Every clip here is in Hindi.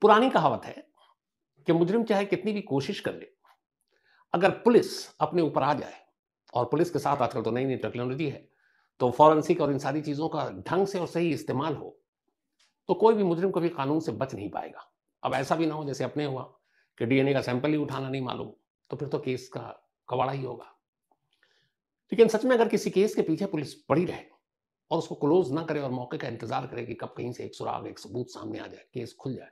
पुरानी कहावत है कि मुजरिम चाहे कितनी भी कोशिश कर ले, अगर पुलिस अपने ऊपर आ जाए, और पुलिस के साथ आजकल तो नई-नई टेक्नोलॉजी है, तो फॉरेंसिक और इन सारी चीज़ों का ढंग से और सही इस्तेमाल हो, तो कोई भी मुजरिम कभी कानून से बच नहीं पाएगा। अब ऐसा भी ना हो जैसे अपने हुआ कि डीएनए का सैंपल ही उठाना नहीं मालूम, तो फिर तो केस का कबाड़ा ही होगा। लेकिन सच में अगर किसी केस के पीछे पुलिस पड़ी रहे और उसको क्लोज़ ना करे और मौके का इंतज़ार करे कि कब कहीं से एक सुराग, एक सबूत सामने आ जाए, केस खुल जाए,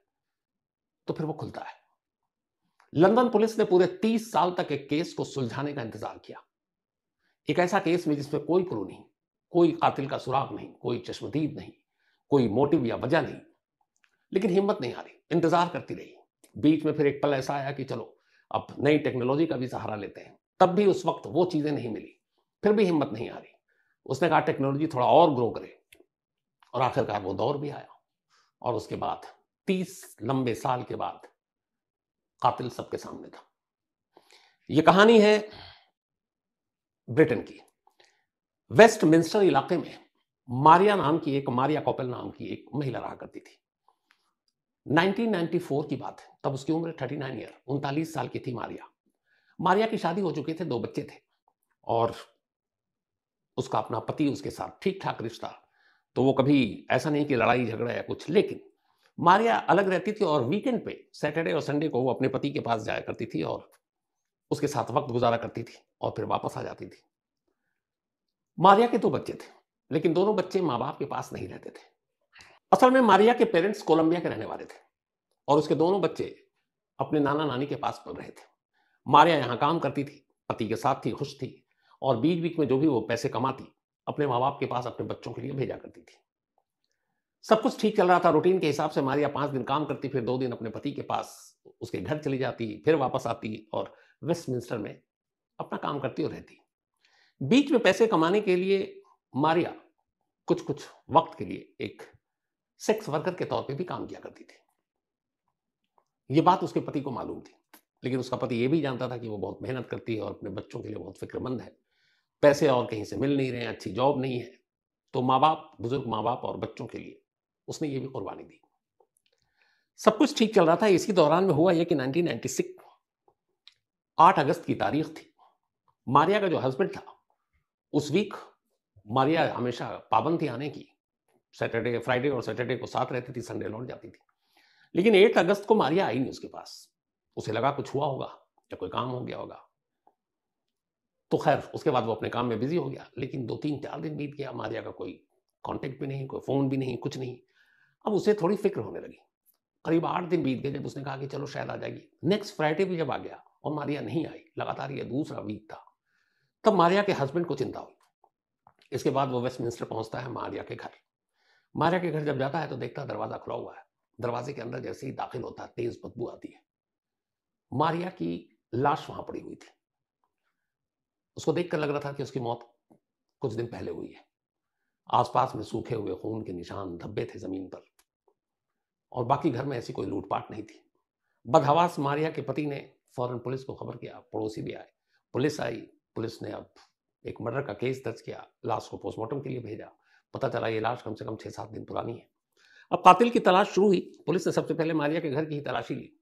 तो फिर वो खुलता है। लंदन पुलिस ने पूरे 30 साल तक एक केस को सुलझाने का इंतजार किया। एक ऐसा केस में जिसमें कोई क्लू नहीं, कोई कातिल का सुराग नहीं, कोई चश्मदीद नहीं, कोई मोटिव या वजह नहीं, लेकिन हिम्मत नहीं हारी, इंतजार करती रही। बीच में फिर एक पल ऐसा आया कि चलो, अब नई टेक्नोलॉजी का भी सहारा लेते हैं। तब भी उस वक्त वो चीजें नहीं मिली, फिर भी हिम्मत नहीं हारी। उसने कहा टेक्नोलॉजी थोड़ा और ग्रो करे, और आखिरकार वो दौर भी आया। और उसके बाद 30 लंबे साल के बाद कातिल सबके सामने था। ये कहानी है ब्रिटेन की। वेस्टमिंस्टर इलाके में मारिया कॉपेल नाम की एक महिला रहा करती थी। 1994 की बात है, तब उसकी उम्र 39 ईयर, 39 साल की थी मारिया। मारिया की शादी हो चुकी थे, 2 बच्चे थे, और उसका अपना पति उसके साथ ठीक-ठाक रिश्ता। तो वो कभी ऐसा नहीं कि लड़ाई झगड़ा या कुछ, लेकिन मारिया अलग रहती थी और वीकेंड पे सैटरडे और संडे को वो अपने पति के पास जाया करती थी और उसके साथ वक्त गुजारा करती थी और फिर वापस आ जाती थी। मारिया के 2 बच्चे थे, लेकिन दोनों बच्चे माँ-बाप के पास नहीं रहते थे। असल में मारिया के पेरेंट्स कोलंबिया के रहने वाले थे और उसके दोनों बच्चे अपने नाना-नानी के पास पल रहे थे। मारिया यहाँ काम करती थी, पति के साथ थी, खुश थी, और बीच-बीच में जो भी वो पैसे कमाती, अपने माँ-बाप के पास अपने बच्चों के लिए भेजा करती थी। सब कुछ ठीक चल रहा था, रूटीन के हिसाब से मारिया 5 दिन काम करती, फिर 2 दिन अपने पति के पास उसके घर चली जाती, फिर वापस आती और वेस्टमिंस्टर में अपना काम करती और रहती। बीच में पैसे कमाने के लिए मारिया कुछ-कुछ वक़्त के लिए एक सेक्स वर्कर के तौर पे भी काम किया करती थी। ये बात उसके पति को मालूम थी, लेकिन उसका पति ये भी जानता था कि वो बहुत मेहनत करती है और अपने बच्चों के लिए बहुत फ़िक्रमंद है। पैसे और कहीं से मिल नहीं रहे हैं, अच्छी जॉब नहीं है, तो माँ-बाप, बुज़ुर्ग माँ-बाप और बच्चों के लिए उसने ये भी कुर्बानी दी। सब कुछ ठीक चल रहा था, इसी दौरान में हुआ ये कि 1996 8 अगस्त की तारीख थी। मारिया का जो हस्बैंड था, उस वीक मारिया हमेशा पाबंद थी आने की। सैटरडे, फ्राइडे और सैटरडे को साथ रहती थी, संडे लौट जाती थी। लेकिन 8 अगस्त को मारिया आई नहीं उसके पास। उसे लगा कुछ हुआ होगा या कोई काम हो गया होगा। तो ख़ैर उसके बाद वो अपने काम में बिज़ी हो गया। लेकिन 2-3, 4 दिन बीत गया, मारिया का कोई कॉन्टैक्ट भी नहीं, कोई फ़ोन भी नहीं, कुछ नहीं। अब उसे थोड़ी फ़िक्र होने लगी। करीब 8 दिन बीत गए जब उसने कहा कि चलो शायद आ जाएगी। नेक्स्ट फ्राइडे भी जब आ गया और मारिया नहीं आई, लगातार ये दूसरा वीक था, तब मारिया के हस्बैंड को चिंता हुई। इसके बाद वो वेस्टमिंस्टर पहुँचता है मारिया के घर। मारिया के घर जब जाता है तो देखता है दरवाज़ा खुला हुआ है। दरवाज़े के अंदर जैसे ही दाखिल होता है, तेज़ बदबू आती है। मारिया की लाश वहाँ पड़ी हुई थी। उसको देखकर लग रहा था कि उसकी मौत कुछ दिन पहले हुई है। आस-पास में सूखे हुए खून के निशान, धब्बे थे ज़मीन पर, और बाकी घर में ऐसी कोई लूट-पाट नहीं थी। बदहवास मारिया के पति ने फ़ौरन पुलिस को खबर किया, पड़ोसी भी आए। पुलिस आई, पुलिस ने अब एक मर्डर का केस दर्ज किया, लाश को पोस्टमार्टम के लिए भेजा। पता चला ये लाश कम से कम 6-7 दिन पुरानी है। अब कातिल की तलाश शुरू हुई। पुलिस ने सबसे पहले मारिया के घर की ही तलाशी ली।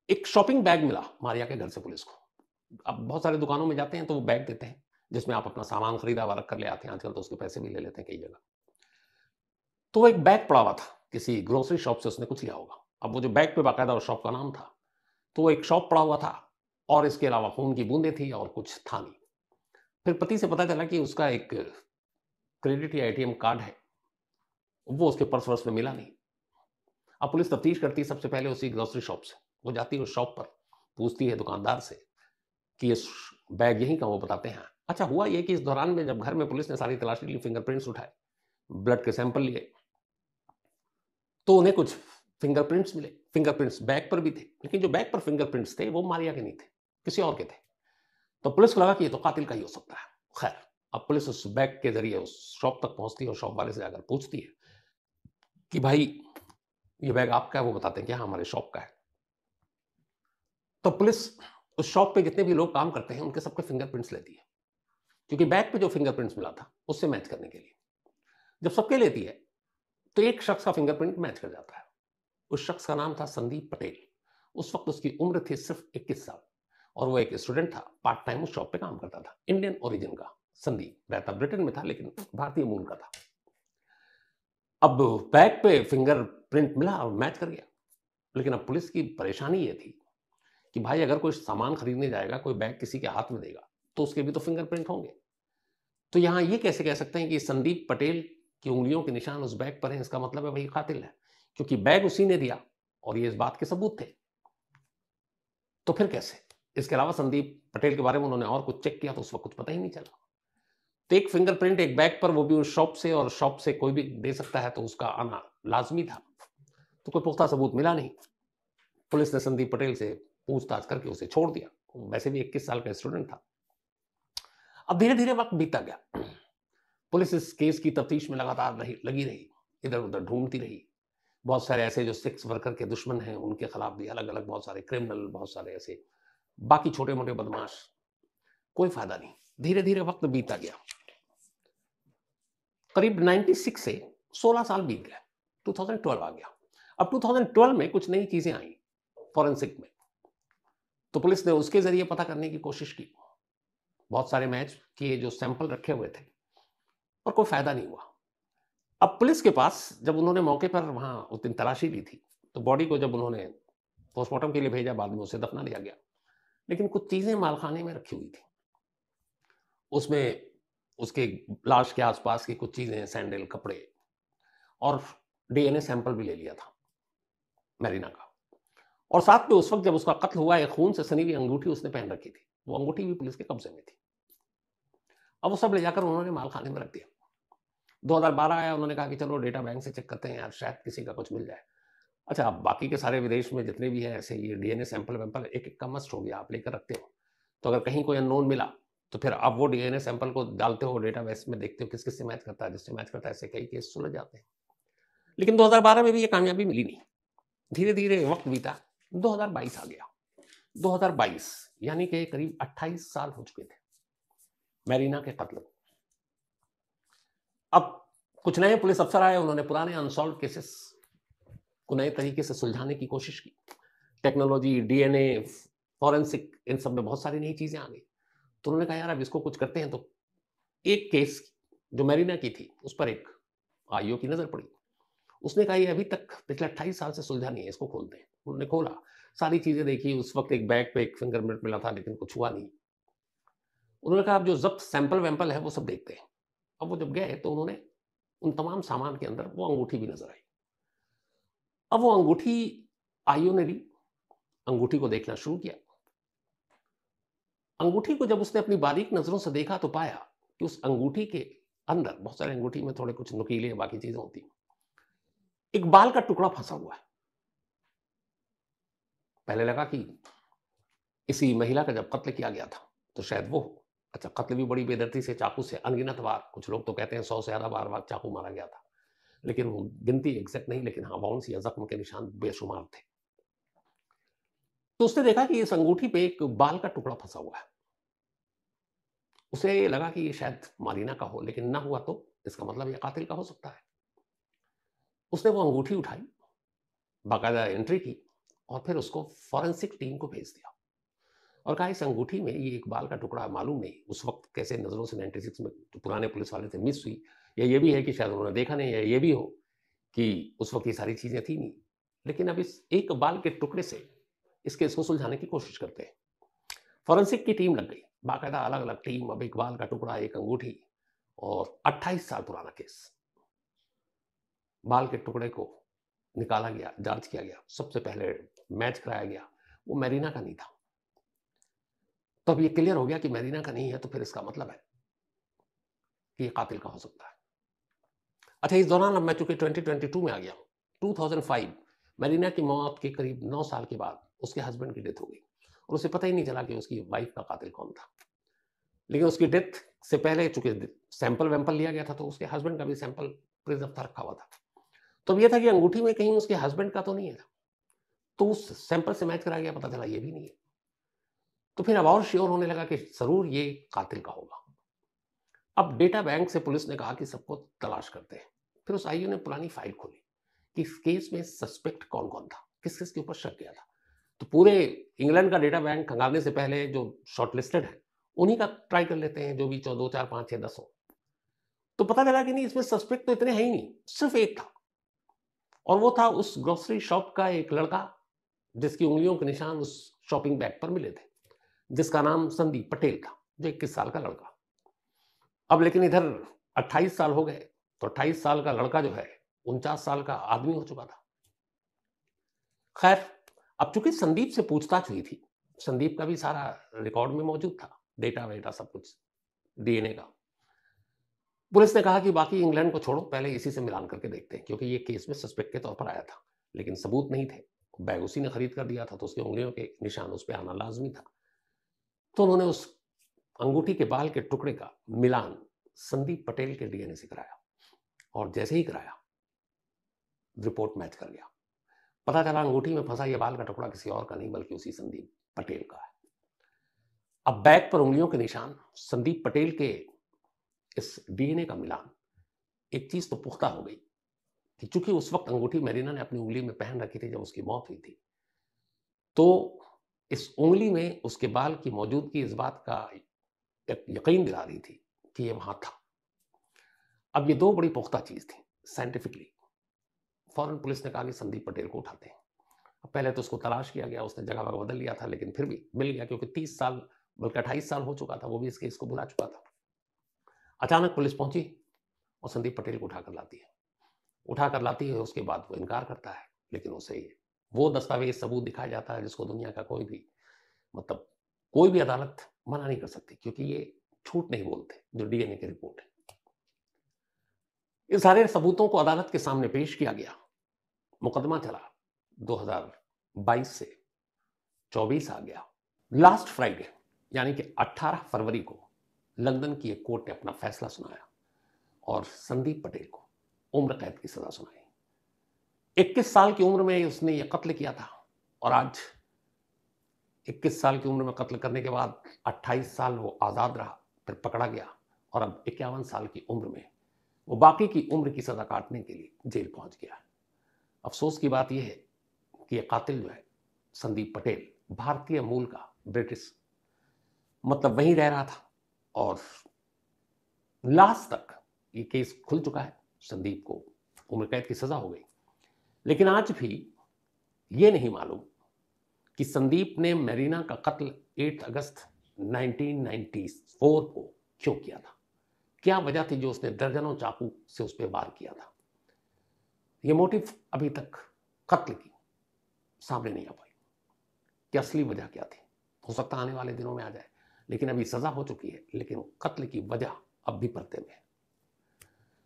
एक शॉपिंग बैग मिला मारिया के घर से पुलिस को। अब बहुत सारे दुकानों में जाते हैं तो वो बैग देते हैं, जिसमें आप अपना सामान खरीदा हुआ रख कर ले आते हैं। आजकल तो उसके पैसे भी ले लेते हैं कई जगह। तो वो एक बैग पड़ा हुआ था, किसी ग्रोसरी शॉप से उसने कुछ लिया होगा। अब वो जो बैग पे बाकायदा उस शॉप का नाम था, तो वो एक शॉप पड़ा हुआ था और इसके अलावा खून की बूंदें थी और कुछ था नहीं। फिर पति से पता चला कि उसका एक क्रेडिट या एटीएम कार्ड है, वो उसके पर्स-वर्स में मिला नहीं। अब पुलिस तफ्तीश करती है सबसे पहले उसी ग्रोसरी शॉप से। वो जाती है उस शॉप पर, पूछती है दुकानदार से कि ये बैग यहीं का? वो बताते हैं। अच्छा, हुआ ये कि इस दौरान में जब घर में पुलिस ने सारी तलाशी ली, फिंगरप्रिंट्स उठाए, ब्लड के सैंपल लिए, तो उन्हें कुछ फिंगरप्रिंट्स मिले। फिंगरप्रिंट्स बैग पर भी थे, लेकिन जो बैग पर फिंगरप्रिंट्स थे, वो मारिया के नहीं थे, किसी और के थे। तो पुलिस को लगा कि ये तो कातिल का ही हो सकता है। खैर, अब पुलिस उस बैग के ज़रिए उस शॉप तक पहुँचती है और शॉप वाले से जाकर पूछती है कि भाई, ये बैग आपका है? वो बताते हैं कि हाँ, हमारे शॉप का है। तो पुलिस उस शॉप पे जितने भी लोग काम करते हैं, उनके सबके फिंगरप्रिंट्स लेती है, क्योंकि बैग पे जो फिंगरप्रिंट्स मिला था, उससे मैच करने के लिए। जब सबके लेती है, तो एक शख्स का फिंगरप्रिंट मैच कर जाता है। उस शख्स का नाम था संदीप पटेल। उस वक्त उसकी उम्र थी सिर्फ 21 साल और वो एक स्टूडेंट था, पार्ट टाइम उस शॉप पे काम करता था। इंडियन ओरिजिन का संदीप, रहता ब्रिटेन में था लेकिन भारतीय मूल का था। अब बैग पे फिंगरप्रिंट मिला और मैच कर गया। लेकिन अब पुलिस की परेशानी ये थी कि भाई अगर कोई सामान खरीदने जाएगा, कोई बैग किसी के हाथ में देगा, तो उसके भी तो फिंगरप्रिंट होंगे। तो यहां ये कैसे कह सकते हैं कि संदीप पटेल की उंगलियों के निशान उस बैग पर हैं, इसका मतलब है वही कातिल है, क्योंकि बैग उसी ने दिया और ये इस बात के सबूत थे। तो फिर कैसे? इसके अलावा संदीप पटेल के बारे में उन्होंने और कुछ चेक किया तो उस वक्त कुछ पता ही नहीं चला। तो एक फिंगरप्रिंट एक बैग पर, वो भी उस शॉप से, और शॉप से कोई भी दे सकता है, तो उसका आना लाजमी था। तो कोई पुख्ता सबूत मिला नहीं। पुलिस ने संदीप पटेल से पूछताछ करके उसे छोड़ दिया। वैसे भी 21 साल का स्टूडेंट था। अब धीरे धीरे वक्त बीता गया। पुलिस इस केस की तफ्तीश में लगातार लगी रही, इधर उधर ढूंढती रही। बहुत सारे ऐसे जो सेक्स वर्कर के दुश्मन हैं उनके खिलाफ भी अलग अलग बहुत सारे क्रिमिनल, बहुत सारे ऐसे बाकी छोटे मोटे बदमाश, कोई फायदा नहीं। धीरे धीरे वक्त बीता गया। करीब 96 से 16 साल बीत गए, 2012 आ गया। अब 2012 में कुछ नई चीजें आई फॉरेंसिक में, तो पुलिस ने उसके जरिए पता करने की कोशिश की। बहुत सारे मैच किए, जो सैंपल रखे हुए थे, और कोई फायदा नहीं हुआ। अब पुलिस के पास जब उन्होंने मौके पर वहां उस दिन तलाशी ली थी, तो बॉडी को जब उन्होंने पोस्टमार्टम के लिए भेजा, बाद में उसे दफना दिया गया। लेकिन कुछ चीजें मालखाने में रखी हुई थी। उसमें उसके लाश के आसपास की कुछ चीजें, सैंडल, कपड़े, और डीएनए सैंपल भी ले लिया था मैरिना का। और साथ में उस वक्त जब उसका कत्ल हुआ, एक खून से सनी हुई अंगूठी उसने पहन रखी थी। वो अंगूठी भी पुलिस के कब्जे में थी। अब वो सब ले जाकर उन्होंने मालखाने में रख दिया। 2012 आया, उन्होंने कहा कि चलो डेटा बैंक से चेक करते हैं यार, शायद किसी का कुछ मिल जाए। अच्छा, अब बाकी के सारे विदेश में जितने भी हैं ऐसे, ये डीएनए सैंपल वैंपल एक एक का मस्ट हो गया, आप लेकर रखते हो। तो अगर कहीं कोई अननोन मिला, तो फिर आप वो डीएनए सैंपल को डालते हो डेटाबेस में, देखते हो किस किस से मैच करता है, जिससे मैच करता है, ऐसे कई केस सुलझ जाते हैं। लेकिन 2012 में भी ये कामयाबी मिली नहीं। धीरे धीरे वक्त बीता, 2022 आ गया। 2022 यानी कि करीब 28 साल हो चुके थे मैरिना के कत्ल को। अब कुछ नए पुलिस अफसर आए, उन्होंने पुराने अनसॉल्व केसेस को नए तरीके से सुलझाने की कोशिश की। टेक्नोलॉजी, डीएनए, फॉरेंसिक, इन सब में बहुत सारी नई चीजें आ गई। तो उन्होंने कहा यार अब इसको कुछ करते हैं। तो एक केस जो मैरिना की थी, उस पर एक आईओ की नजर पड़ी। उसने कहा ये अभी तक पिछले 28 साल से सुलझा नहीं है, इसको खोलते हैं। उन्होंने खोला, सारी चीजें देखी। उस वक्त एक बैग पे एक फिंगरप्रिंट मिला था, लेकिन कुछ हुआ नहीं। उन्होंने कहा अब जो जब्त सैंपल वैंपल है वो सब देखते हैं। अब वो जब गए तो उन्होंने उन तमाम सामान के अंदर वो अंगूठी भी नजर आई। अब वो अंगूठी आईओ ने ली, अंगूठी को देखना शुरू किया। अंगूठी को जब उसने अपनी बारीक नजरों से देखा तो पाया कि उस अंगूठी के अंदर, बहुत सारे अंगूठी में थोड़े कुछ नुकीले बाकी चीजें होती, एक बाल का टुकड़ा फंसा हुआ है। पहले लगा कि इसी महिला का जब कत्ल किया गया था तो शायद वो हो। अच्छा, कत्ल भी बड़ी बेदर्दी से, चाकू से अनगिनत बार, कुछ लोग तो कहते हैं 100 से ज्यादा बार चाकू मारा गया था, लेकिन वो गिनती एग्जैक्ट नहीं, लेकिन हाँ बाउंस या जख्म के निशान बेशुमार थे। तो उसने देखा कि इस अंगूठी पे एक बाल का टुकड़ा फंसा हुआ है। उसे लगा कि ये शायद मारीना का हो, लेकिन ना हुआ तो इसका मतलब ये कातिल का हो सकता है। उसने वो अंगूठी उठाई, बाकायदा एंट्री की, और फिर उसको फॉरेंसिक टीम को भेज दिया और कहा इस अंगूठी में ये एक बाल का टुकड़ा, मालूम नहीं उस वक्त कैसे नजरों से 96 में जो पुराने पुलिस वाले थे मिस हुई, या ये भी है कि शायद उन्होंने देखा नहीं, या ये भी हो कि उस वक्त ये सारी चीजें थी नहीं। लेकिन अब इस एक बाल के टुकड़े से इस केस को सुलझाने की कोशिश करते हैं। फॉरेंसिक की टीम लग गई, बाकायदा अलग अलग टीम। अब एक बाल का टुकड़ा, एक अंगूठी, और 28 साल पुराना केस। बाल के टुकड़े को निकाला गया, जांच किया गया, सबसे पहले मैच कराया गया, वो मैरिना का नहीं था। तो अब ये क्लियर हो गया कि मैरिना का नहीं है, तो फिर इसका मतलब है कि ये कातिल का हो सकता है। अच्छा, इस दौरान अब मैं चूंकि 2022 में आ गया हूं, 2005 मैरिना की मौत के करीब 9 साल के बाद उसके हस्बैंड की डेथ हो गई, और उसे पता ही नहीं चला कि उसकी वाइफ का कातिल कौन था। लेकिन उसकी डेथ से पहले चूंकि सैंपल वैंपल लिया गया था, तो उसके हस्बैंड का भी सैंपल प्रिजर्व था, रखा हुआ था। तो अब ये था कि अंगूठी में कहीं उसके हस्बैंड का तो नहीं है, तो उस सैंपल से मैच कराया गया, पता चला ये भी नहीं है। तो फिर अब और श्योर होने लगा कि जरूर ये कातिल का होगा। अब डेटा बैंक से पुलिस ने कहा कि सबको तलाश करते हैं। फिर उस आईओ ने पुरानी फाइल खोली कि इस केस में सस्पेक्ट कौन कौन था, किस किस के ऊपर शक किया था। तो पूरे इंग्लैंड का डेटा बैंक खंगालने से पहले जो शॉर्टलिस्टेड है उन्हीं का ट्राई कर लेते हैं, जो भी 2, 4, 5, 6, 10 हो। तो पता चला कि नहीं, इसमें सस्पेक्ट तो इतने है ही नहीं, सिर्फ एक था, और वो था उस ग्रोसरी शॉप का एक लड़का जिसकी उंगलियों के निशान उस शॉपिंग बैग पर मिले थे, जिसका नाम संदीप पटेल था, जो 21 साल का लड़का। अब लेकिन इधर 28 साल हो गए, तो 28 साल का लड़का जो है 49 साल का आदमी हो चुका था। खैर, अब चूंकि संदीप से पूछताछ हुई थी, संदीप का भी सारा रिकॉर्ड में मौजूद था, डेटा वेटा सब कुछ, डीएनए का। पुलिस ने कहा कि बाकी इंग्लैंड को छोड़ो, पहले इसी से मिलान करके देखते हैं, क्योंकि ये केस में सस्पेक्ट के तौर पर आया था, लेकिन सबूत नहीं थे। बैग उसी ने खरीद कर दिया था, तो उसकी उंगलियों के निशान उस पर आना लाजमी था। तो उन्होंने उस अंगूठी के बाल के टुकड़े का मिलान संदीप पटेल के डीएनए से कराया, और जैसे ही कराया रिपोर्ट मैच कर गया। पता चला अंगूठी में फंसा यह बाल का टुकड़ा किसी और का नहीं, बल्कि उसी संदीप पटेल का है। अब बैग पर उंगलियों के निशान, संदीप पटेल के इस डीएनए का मिलान, एक चीज तो पुख्ता हो गई कि चूंकि उस वक्त अंगूठी मेरिना ने अपनी उंगली में पहन रखी थी जब उसकी मौत हुई थी, तो इस उंगली में उसके बाल की मौजूदगी इस बात का एक यकीन दिला रही थी कि ये वहां था। अब ये दो बड़ी पुख्ता चीज थी साइंटिफिकली। फौरन पुलिस ने कहा कि संदीप पटेल को उठाते हैं। अब पहले तो उसको तलाश किया गया, उसने जगह वगह बदल लिया था, लेकिन फिर भी मिल गया, क्योंकि 30 साल बल्कि 28 साल हो चुका था, वो भी इस केस को भुला चुका था। अचानक पुलिस पहुंची और संदीप पटेल को उठाकर लाती है। उठाकर लाती है, उसके बाद वो इनकार करता है, लेकिन उसे वो दस्तावेज सबूत दिखाया जाता है जिसको दुनिया का कोई भी, मतलब कोई भी अदालत मना नहीं कर सकती, क्योंकि ये झूठ नहीं बोलते, जो डीएनए की रिपोर्ट है। इन सारे सबूतों को अदालत के सामने पेश किया गया। मुकदमा चला 2022 से 24 आ गया। लास्ट फ्राइडे यानी कि 18 फरवरी को लंदन की एक कोर्ट ने अपना फैसला सुनाया और संदीप पटेल को उम्र कैद की सजा सुनाई। 21 साल की उम्र में उसने ये कत्ल किया था, और आज 21 साल की उम्र में कत्ल करने के बाद 28 साल वो आज़ाद रहा, फिर पकड़ा गया, और अब 51 साल की उम्र में वो बाकी की उम्र की सजा काटने के लिए जेल पहुंच गया है। अफसोस की बात यह है कि यह कातिल जो है संदीप पटेल, भारतीय मूल का, ब्रिटिश, मतलब वहीं रह रहा था, और लास्ट तक ये केस खुल चुका है, संदीप को उम्र कैद की सजा हो गई। लेकिन आज भी ये नहीं मालूम कि संदीप ने मेरिना का कत्ल 8 अगस्त 1994 को क्यों किया था, क्या वजह थी जो उसने दर्जनों चाकू से उस पर वार किया था। ये मोटिव अभी तक कत्ल की सामने नहीं आ पाई कि असली वजह क्या थी। हो सकता आने वाले दिनों में आ जाए, लेकिन अभी सजा हो चुकी है, लेकिन कत्ल की वजह अब भी पर्दे में है।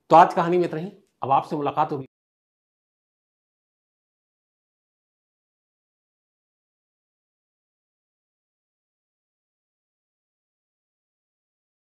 तो आज कहानी में इतना ही। अब आपसे मुलाकात होगी।